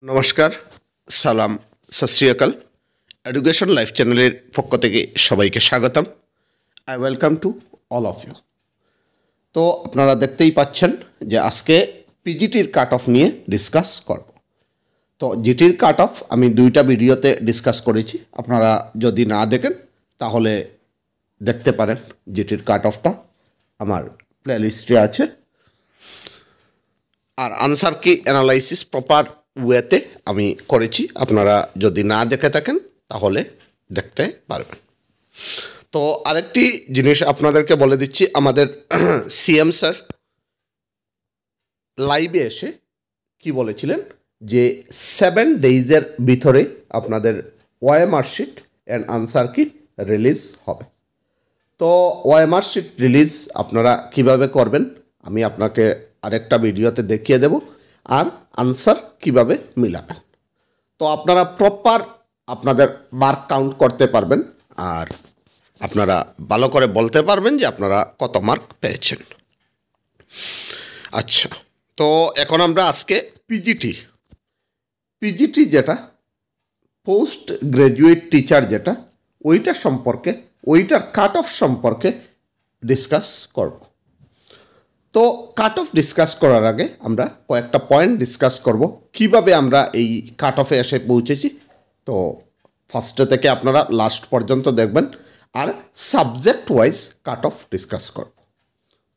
নমস্কার, সালাম, সত শ্রী আকাল। এডুকেশন লাইফ চ্যানেলের পক্ষ থেকে সবাইকে স্বাগতম। I welcome to all of you. তো আপনারা দেখতেই পাচ্ছেন যে আজকে পিজিটির কাট অফ নিয়ে ডিসকাস করব। তো জিটির কাট অফ আমি দুইটা ভিডিওতে ডিসকাস করেছি, আপনারা যদি না দেখেন তাহলে দেখতে পারেন। জিটির কাট অফটা আমার প্লেলিস্টে আছে, আর আনসার কি অ্যানালাইসিস প্রপার ওয়েতে আমি করেছি, আপনারা যদি না দেখে থাকেন তাহলে দেখতে পারবেন। তো আরেকটি জিনিস আপনাদেরকে বলে দিচ্ছি, আমাদের সিএম স্যার লাইভে এসে কি বলেছিলেন যে 7 ডেইজের ভিতরে আপনাদের ওএমআর শিট অ্যান্ড আনসার কি রিলিজ হবে। তো ওএমআর শিট রিলিজ আপনারা কিভাবে করবেন আমি আপনাকে আরেকটা ভিডিওতে দেখিয়ে দেব, আর আনসার কিভাবে মিলাবেন। তো আপনারা প্রপার আপনাদের মার্ক কাউন্ট করতে পারবেন, আর আপনারা ভালো করে বলতে পারবেন যে আপনারা কত মার্ক পেয়েছেন। আচ্ছা, তো এখন আমরা আজকে পিজিটি যেটা পোস্ট গ্র্যাজুয়েট টিচার যেটা ওইটা সম্পর্কে, ওইটার কাট অফ সম্পর্কে ডিসকাস করব। তো কাট অফ ডিসকাস করার আগে আমরা কয়েকটা পয়েন্ট ডিসকাস করব, কিভাবে আমরা এই কাট অফে এসে পৌঁছেছি। তো ফার্স্টে থেকে আপনারা লাস্ট পর্যন্ত দেখবেন, আর subject wise cut off discuss করব।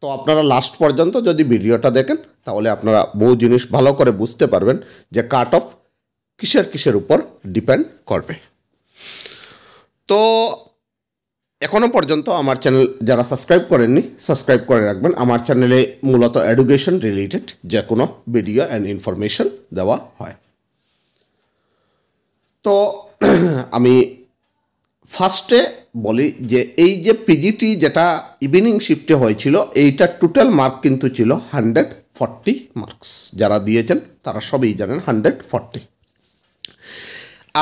তো আপনারা লাস্ট পর্যন্ত যদি ভিডিওটা দেখেন তাহলে আপনারা বহু জিনিস ভালো করে বুঝতে পারবেন যে কাট অফ কিসের উপর ডিপেন্ড করবে। তো এখনও পর্যন্ত আমার চ্যানেল যারা সাবস্ক্রাইব করেননি সাবস্ক্রাইব করে রাখবেন। আমার চ্যানেলে মূলত এডুকেশন রিলেটেড যে কোনো ভিডিও অ্যান্ড ইনফরমেশন দেওয়া হয়। তো আমি ফার্স্টে বলি যে এই যে পিজিটি যেটা ইভিনিং শিফটে হয়েছিল, এইটার টোটাল মার্ক কিন্তু ছিল 140 মার্কস। যারা দিয়েছেন তারা সবই জানেন 140,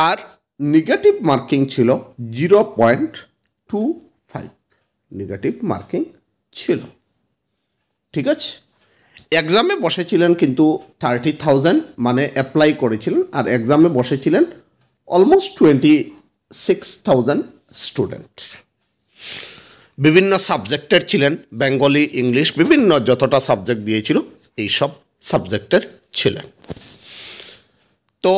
আর নেগেটিভ মার্কিং ছিল 0.25 নেগেটিভ মার্কিং ছিল। ঠিক আছে, এক্সামে বসেছিলেন কিন্তু 30,000 মানে অ্যাপ্লাই করেছিলেন, আর এক্সামে বসেছিলেন অলমোস্ট 26,000 স্টুডেন্ট। বিভিন্ন সাবজেক্টের ছিলেন, বেঙ্গলি, ইংলিশ, বিভিন্ন যতটা সাবজেক্ট দিয়েছিল এই সব সাবজেক্টের ছিলেন। তো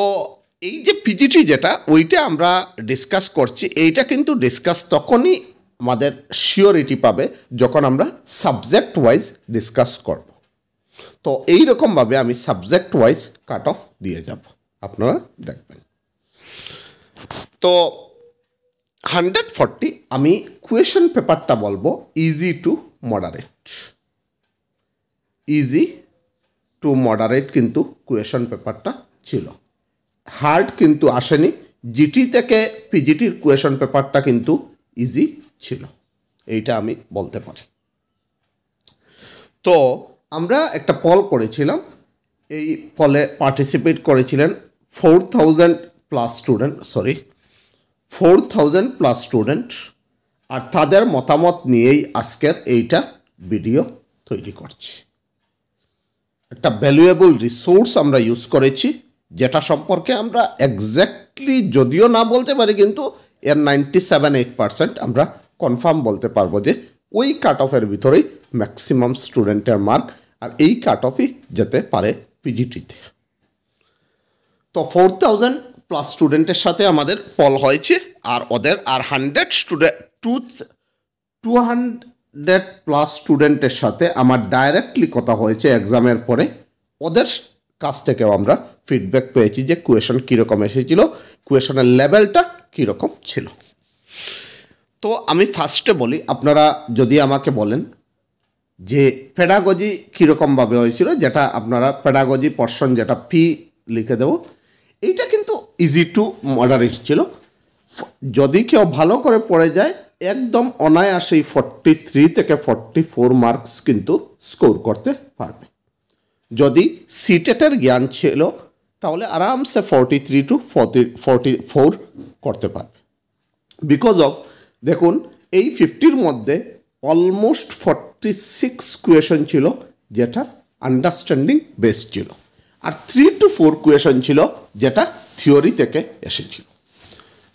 এই যে পিজিটি যেটা ওইটা আমরা ডিসকাস করছি, এইটা কিন্তু ডিসকাস তখনই আমাদের শিওরিটি পাবে যখন আমরা সাবজেক্ট ওয়াইজ ডিসকাস করব। তো এই রকমভাবে আমি সাবজেক্ট ওয়াইজ কাট অফ দিয়ে যাব, আপনারা দেখবেন। তো 140 আমি কোয়েশ্চন পেপারটা বলবো ইজি টু মডারেট কিন্তু কোয়েশ্চন পেপারটা ছিল, হার্ড কিন্তু আসেনি। জিটি থেকে পিজিটির কোয়েশ্চন পেপারটা কিন্তু ইজি ছিল, এইটা আমি বলতে পারি। তো আমরা একটা পল করেছিলাম, এই পলে পার্টিসিপেট করেছিলেন 4,000 প্লাস স্টুডেন্ট, আর তাদের মতামত নিয়েই আজকের এইটা ভিডিও তৈরি করছি। একটা ভ্যালুয়েবল রিসোর্স আমরা ইউজ করেছি, যেটা সম্পর্কে আমরা এক্স্যাক্টলি যদিও না বলতে পারি কিন্তু এর 97-8% আমরা কনফার্ম বলতে পারবো যে ওই কাট অফের ভিতরেই ম্যাক্সিমাম স্টুডেন্টের মার্ক, আর এই কাট অফই যেতে পারে পিজিটিতে। তো 4,000 প্লাস স্টুডেন্টের সাথে আমাদের পল হয়েছে, আর ওদের আর 200 প্লাস স্টুডেন্টের সাথে আমার ডাইরেক্টলি কথা হয়েছে এক্সামের পরে। ওদের কাছ থেকেও আমরা ফিডব্যাক পেয়েছি যে কোয়েশন কীরকম এসেছিল, কোয়েশনের লেভেলটা কীরকম ছিল। তো আমি ফার্স্টে বলি, আপনারা যদি আমাকে বলেন যে পেডাগজি কীরকমভাবে হয়েছিল, যেটা আপনারা পেডাগজি পোরশন যেটা পি লিখে দেব, এইটা কিন্তু ইজি টু মডারেট ছিল। যদি কেউ ভালো করে পড়ে যায় একদম অনায়াসেই 43 থেকে 44 মার্কস কিন্তু স্কোর করতে পারবে। যদি সিটেটের জ্ঞান ছিল তাহলে আরামসে 43 to 44 করতে পারবে। বিকজ অফ দেখুন এই 50-র মধ্যে অলমোস্ট 46 কোয়েশন ছিল যেটা আন্ডারস্ট্যান্ডিং বেস ছিল, আর 3 to 4 কোয়েশন ছিল যেটা থিওরি থেকে এসেছিল।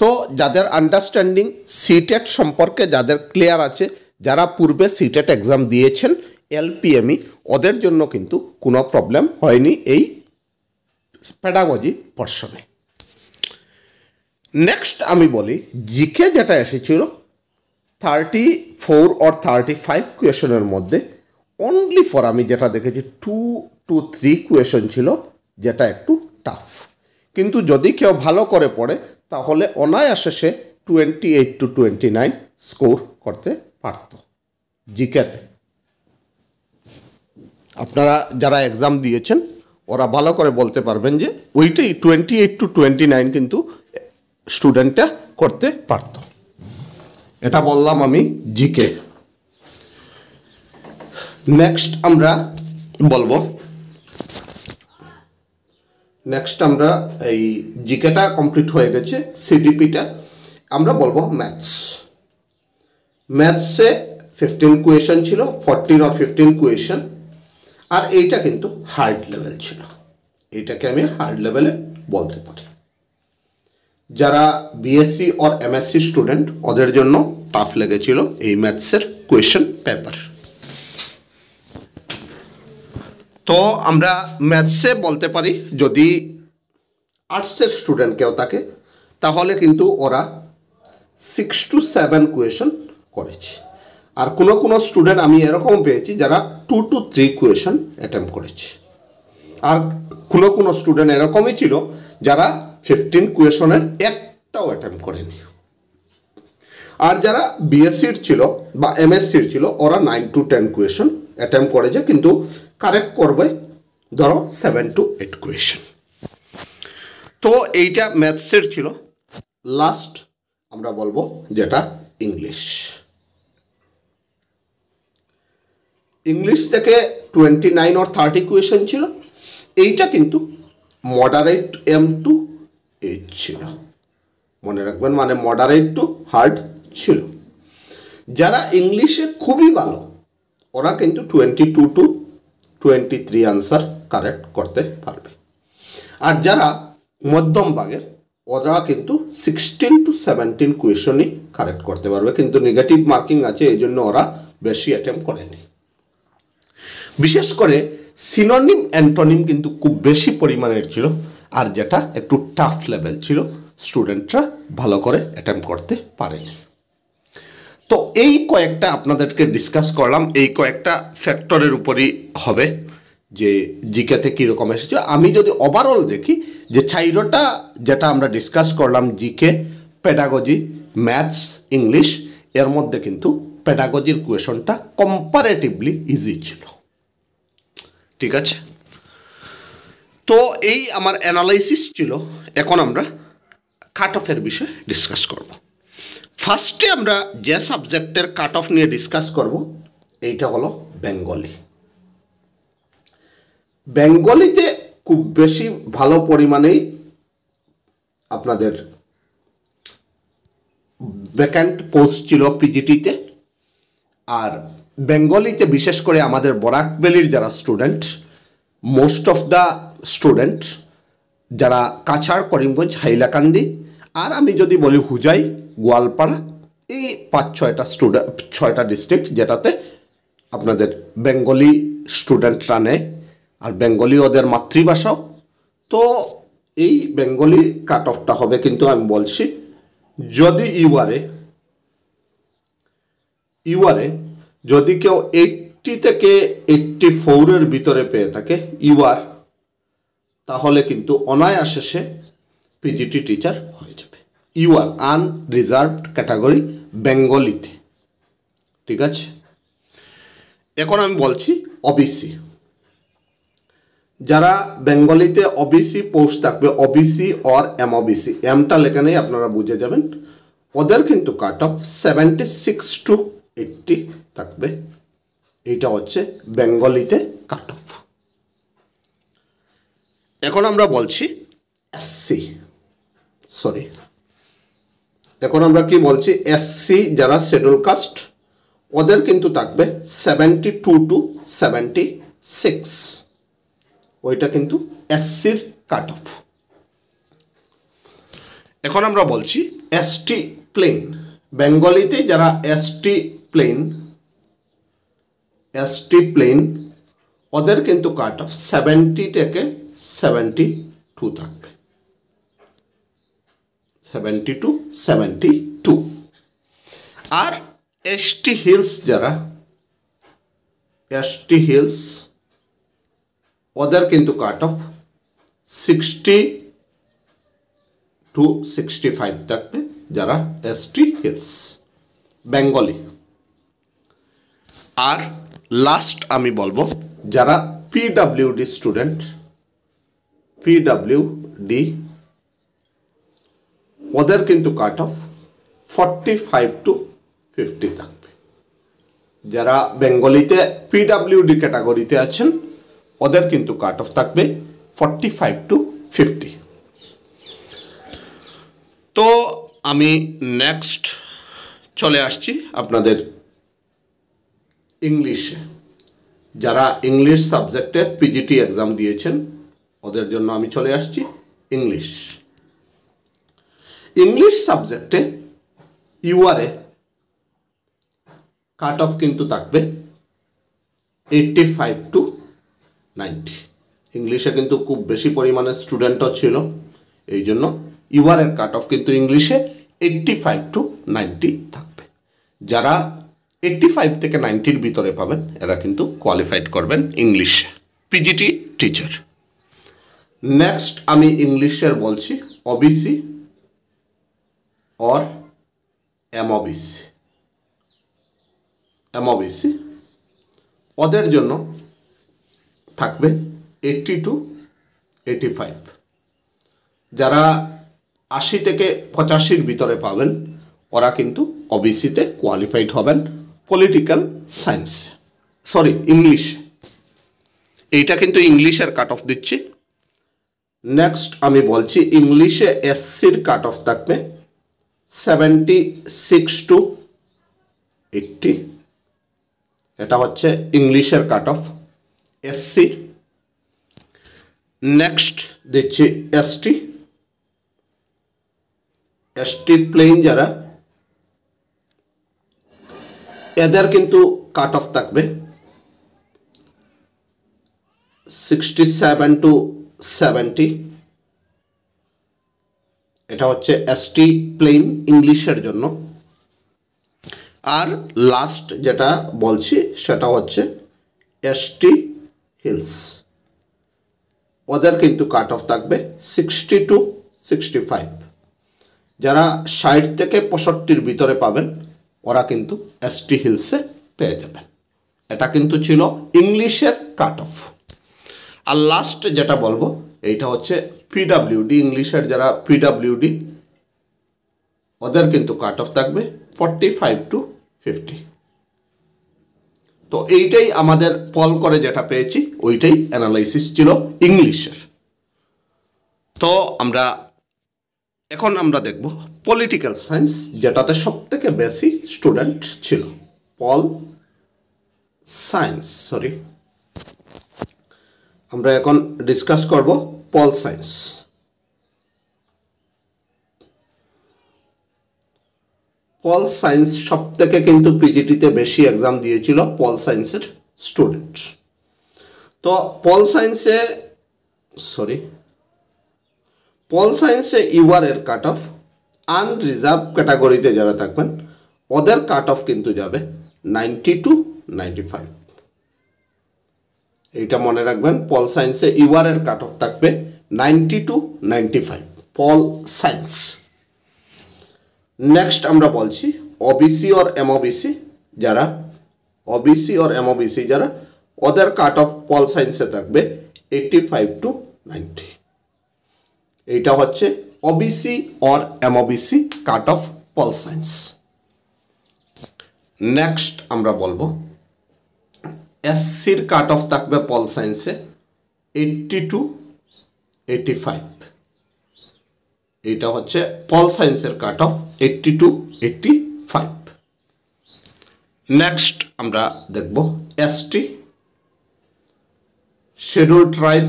তো যাদের আন্ডারস্ট্যান্ডিং সিটেট সম্পর্কে যাদের ক্লিয়ার আছে, যারা পূর্বে সিটেট এক্সাম দিয়েছেন এলপিএমই, ওদের জন্য কিন্তু কোনো প্রবলেম হয়নি এই পেডাগজি পোর্শনে। নেক্সট আমি বলি জিকে যেটা এসেছিল 34 or 35 কোয়েশনের মধ্যে অনলি ফর আমি যেটা দেখেছি 2 to 3 কোয়েশন ছিল যেটা একটু টাফ, কিন্তু যদি কেউ ভালো করে পড়ে তাহলে অনায়াসে সে 28 to 29 স্কোর করতে পারত জিকেতে। আপনারা যারা এক্সাম দিয়েছেন ওরা ভালো করে বলতে পারবেন যে ওইটাই 28 to 29 কিন্তু স্টুডেন্টটা করতে পারত। এটা বললাম আমি জিকে। নেক্সট আমরা বলবো, এই জিকেটা কমপ্লিট হয়ে গেছে, সিডিপিটা আমরা বলবো ম্যাথস। ম্যাথসে 15 কোয়েশন ছিল, 14 or 15 কোয়েশন, আর এইটা কিন্তু হার্ড লেভেল ছিল, এইটাকে আমি হার্ড লেভেলে বলতে পারি। যারা বিএসসি or এমএসসি স্টুডেন্ট ওদের জন্য টাফ লেগেছিল এই ম্যাথসের কোয়েশন পেপার। তো আমরা ম্যাথসে বলতে পারি যদি আর্টসের স্টুডেন্ট কেউ থাকে তাহলে কিন্তু ওরা 6 to 7 কোয়েশন করেছে, আর কোনো স্টুডেন্ট আমি এরকম পেয়েছি যারা 2 to 3 কোয়েশন অ্যাটেম্প্ট করেছে, আর কোনো স্টুডেন্ট এরকমই ছিল যারা 15 কোয়েশনের একটাও অ্যাটেম্প্ট করেনি। আর যারা বিএসসির ছিল বা এমএসসির ছিল ওরা 9 to 10 কোয়েশন অ্যাটেম্প্ট করেছে, কিন্তু কারেক্ট করবে ধরো 7 to 8 কোয়েশন। তো এইটা ম্যাথসের ছিল। লাস্ট আমরা বলবো যেটা ইংলিশ। ইংলিশ থেকে 29 or 30 কোয়েশন ছিল, এইটা কিন্তু মডারেট M2 H ছিল, মনে রাখবেন, মানে মডারেট টু হার্ড ছিল। যারা ইংলিশে খুবই ভালো ওরা কিন্তু 22 to 23 আনসার কারেক্ট করতে পারবে, আর যারা মধ্যম ভাগের ওরা কিন্তু 16 to 17 কোয়েশনই কারেক্ট করতে পারবে, কিন্তু নেগেটিভ মার্কিং আছে এই জন্য ওরা বেশি অ্যাটেম্প্ট করেনি। বিশেষ করে সিনোনিম অ্যান্টোনিম কিন্তু খুব বেশি পরিমাণের ছিল, আর যেটা একটু টাফ লেভেল ছিল, স্টুডেন্টরা ভালো করে অ্যাটেম্প্ট করতে পারেনি। তো এই কয়েকটা আপনাদেরকে ডিসকাস করলাম, এই কয়েকটা ফ্যাক্টরের উপরই হবে যে জিকেতে কীরকম এসেছে। আমি যদি ওভারঅল দেখি যে চাইরোটা যেটা আমরা ডিসকাস করলাম জিকে, পেডাগজি, ম্যাথস, ইংলিশ, এর মধ্যে কিন্তু পেডাগজির কোয়েশনটা কম্পারেটিভলি ইজি ছিল। ঠিক আছে, তো এই আমার অ্যানালাইসিস ছিল। এখন আমরা কাট অফের বিষয়ে ডিসকাস করব। ফার্স্টে আমরা যে সাবজেক্টের কাট অফ নিয়ে ডিসকাস করব এইটা হলো বেঙ্গলি। বেঙ্গলিতে খুব বেশি ভালো পরিমাণেই আপনাদের ভ্যাকান্ট পোস্ট ছিল পিজিটিতে, আর বেঙ্গলিতে বিশেষ করে আমাদের বরাক ভ্যালির যারা student, most of the student যারা কাছাড়, করিমগঞ্জ, হাইলাকান্দি, আর আমি যদি বলি হুজাই, গোয়ালপাড়া, এই 5-6টা ডিস্ট্রিক্ট যেটাতে আপনাদের বেঙ্গলি স্টুডেন্টরা নেয়, আর বেঙ্গলি ওদের মাতৃভাষাও। তো এই বেঙ্গলি কাট অফটা হবে, কিন্তু আমি বলছি যদি ইউআরে যদি কেউ 80 থেকে 84-এর ভিতরে পেয়ে থাকে ইউআর, তাহলে কিন্তু অনায়াসে সে পিজিটি টিচার হয়ে যাবে। ইউআর আনরিজার্ভড ক্যাটাগরি বেঙ্গলিতে। ঠিক আছে, এখন আমি বলছি ওবিসি। যারা বেঙ্গলিতে ওবিসি পোস্ট থাকবে, ওবিসি অর এমওবিসি, এমটা লেখা নেই আপনারা বুঝে যাবেন, ওদের কিন্তু কাট অফ 76 to 80 থাকবে। এইটা হচ্ছে বেঙ্গলিতে কাট অফ। এখন আমরা বলছি এখন আমরা কি বলছি, এসসি যারা শিডিউল কাস্ট ওদের কিন্তু থাকবে 72 to 76। ওইটা কিন্তু এসসির কাট অফ। এখন আমরা বলছি এসটি প্লেন, বেঙ্গলিতে যারা এসটি প্লেন ওদের কিন্তু কাট অফ 70 থেকে 72 থাকবে, 70 to 72। আর এসটি হিলস যারা, এসটি হিলস ওদের কিন্তু কাট অফ 60 to 65 থাকবে, যারা এসটি হিলস বেঙ্গলি। আর লাস্ট আমি বলবো যারা পিডব্লিউডি স্টুডেন্ট, পিডব্লিউডি ওদের কিন্তু কাট অফ 45 to 50 থাকবে। যারা বেঙ্গলিতে পিডব্লিউডি ক্যাটাগরিতে আছেন ওদের কিন্তু কাট অফ থাকবে 45 to 50। তো আমি নেক্সট চলে আসছি আপনাদের ইংলিশে। যারা ইংলিশ সাবজেক্টে পিজিটি এক্সাম দিয়েছেন ওদের জন্য আমি চলে আসছি ইংলিশ। ইংলিশ সাবজেক্টে ইউআরএ কাট অফ কিন্তু থাকবে 85 to 90। ইংলিশে কিন্তু খুব বেশি পরিমাণে স্টুডেন্টও ছিল, এই জন্য ইউআরএর কাট অফ কিন্তু ইংলিশে 85 to 90 থাকবে। যারা 85 থেকে 90-র ভিতরে পাবেন এরা কিন্তু কোয়ালিফাইড করবেন ইংলিশে, পিজিটি টিচার। নেক্সট আমি ইংলিশের বলছি ওবিসি और এমওবিসি ওদের জন্য থাকবে 80 to 85। যারা 80 থেকে 85-র ভিতরে পাবেন ওরা কিন্তু ওবিসিতে কোয়ালিফাইড হবেন পলিটিক্যাল সায়েন্স, সরি ইংলিশ। এইটা কিন্তু ইংলিশের কাট অফ দিচ্ছি। নেক্সট আমি বলছি ইংলিশে এসসির কাট অফ থাকবে 76 to 80। এটা হচ্ছে ইংলিশের কাট অফ এসসি। নেক্সট দিচ্ছি এসটি প্লেন যারা, এদের কিন্তু কাট অফ থাকবে 67 to 70। এটা হচ্ছে এসটি প্লেন ইংলিশের জন্য। আর লাস্ট যেটা বলছি সেটা হচ্ছে এসটি হিলস, ওদের কিন্তু কাট অফ থাকবে 60 to 65। যারা 60 থেকে 65-র ভিতরে পাবেন ওরা কিন্তু এসটি হিলসে পেয়ে যাবেন। এটা কিন্তু ছিল ইংলিশের কাট অফ। আর লাস্ট যেটা বলবো এইটা হচ্ছে পিডব্লিউডি, ইংলিশের যারা পিডব্লিউডি ওদের কিন্তু কাট অফ থাকবে 45 to 50। তো এইটাই আমাদের পল করে যেটা পেয়েছি ওইটাই অ্যানালাইসিস ছিল ইংলিশের। তো এখন আমরা দেখব পলিটিক্যাল সায়েন্স, যেটাতে সব থেকে বেশি স্টুডেন্ট ছিল। পল সায়েন্স, সরি, আমরা এখন ডিসকাস করব পল সায়েন্স। পল সায়েন্স সব থেকে কিন্তু পিজিটিতে বেশি এক্সাম দিয়েছিল পল সায়েন্সের স্টুডেন্ট। তো পল সায়েন্সে ইউআর এর কাট অফ আনরিজার্ভ ক্যাটাগরিতে যারা থাকবেন ওদের কাট অফ কিন্তু যাবে 90 to 95। এইটা মনে রাখবেন, পল সায়েন্সে ইউআর এর কাট অফ থাকবে 90 to 95 পল সায়েন্স। নেক্সট আমরা বলছি ওবিসি और এমওবিসি যারা, ওদের কাট অফ পল সায়েন্সে থাকবে 85 to 90। এইটা হচ্ছে ওবিসি और MOBC cut off pol science. Next আমরা বলবো এসসির কাট অফ থাকবে পল সায়েন্সে 80 to 85। এইটা হচ্ছে পল সায়েন্সের কাট অফ 80 to 85। নেক্সট আমরা দেখব এসটি শিডিউল ট্রাইব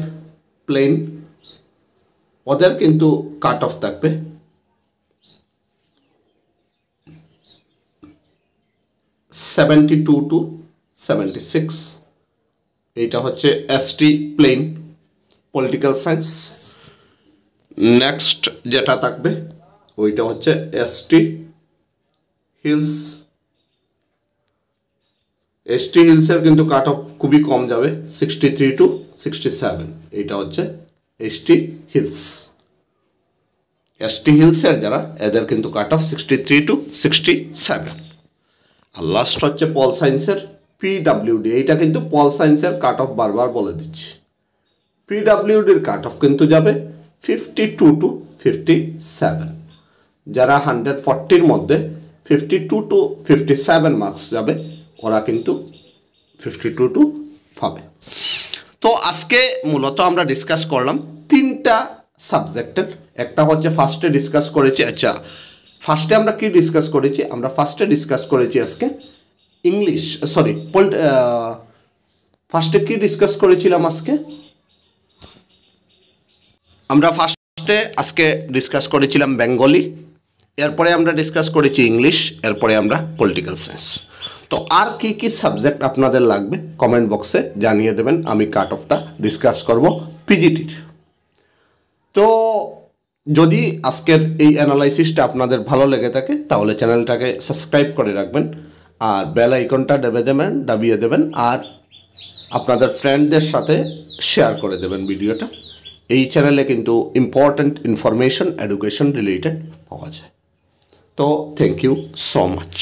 প্লেন, ওদের কিন্তু কাট অফ থাকবে 72 to 76। এইটা হচ্ছে ST plain political science. Next যেটা থাকবে ওইটা হচ্ছে এসটি হিলস। এসটি হিলসের কিন্তু কাট অফ খুবই কম যাবে 63 to 67। এইটা হচ্ছে এসটি হিলস। এসটি হিলসের যারা এদের কিন্তু কাট অফ 63 to 67। আর লাস্ট হচ্ছে পল সায়েন্সের পিডাব্লিউডি। এইটা কিন্তু পল সায়েন্সের কাট অফ বারবার বলে দিচ্ছি। পিডাব্লিউডির কাট অফ কিন্তু যাবে 52 to 57। যারা 140-র মধ্যে 52 to 57 মার্কস যাবে ওরা কিন্তু 52 to পাবে। তো আজকে মূলত আমরা ডিসকাস করলাম তিনটা সাবজেক্টের। একটা হচ্ছে ফার্স্টে ডিসকাস করেছি, আচ্ছা ফার্স্টে আমরা কি ডিসকাস করেছি, আমরা ফার্স্টে ডিসকাস করেছি আজকে ইংলিশ, সরি ফার্স্টে কি ডিসকাস করেছিলাম আজকে, আমরা ফার্স্টে আজকে ডিসকাস করেছিলাম বেঙ্গলি, এরপরে আমরা ডিসকাস করেছি ইংলিশ, এরপরে আমরা পলিটিক্যাল সায়েন্স। তো আর কি কি সাবজেক্ট আপনাদের লাগবে কমেন্ট বক্সে জানিয়ে দেবেন, আমি কাট অফটা ডিসকাস করব পিজিটির। তো যদি আজকের এই অ্যানালাইসিসটা আপনাদের ভালো লেগে থাকে তাহলে চ্যানেলটাকে সাবস্ক্রাইব করে রাখবেন আর বেল আইকনটা দাবিয়ে দেবেন আর আপনাদের ফ্রেন্ডদের সাথে শেয়ার করে দেবেন ভিডিওটা। এই চ্যানেলে কিন্তু ইম্পর্ট্যান্ট ইনফরমেশন এডুকেশন রিলেটেড পাওয়া যায়। তো থ্যাংক ইউ সো মাচ।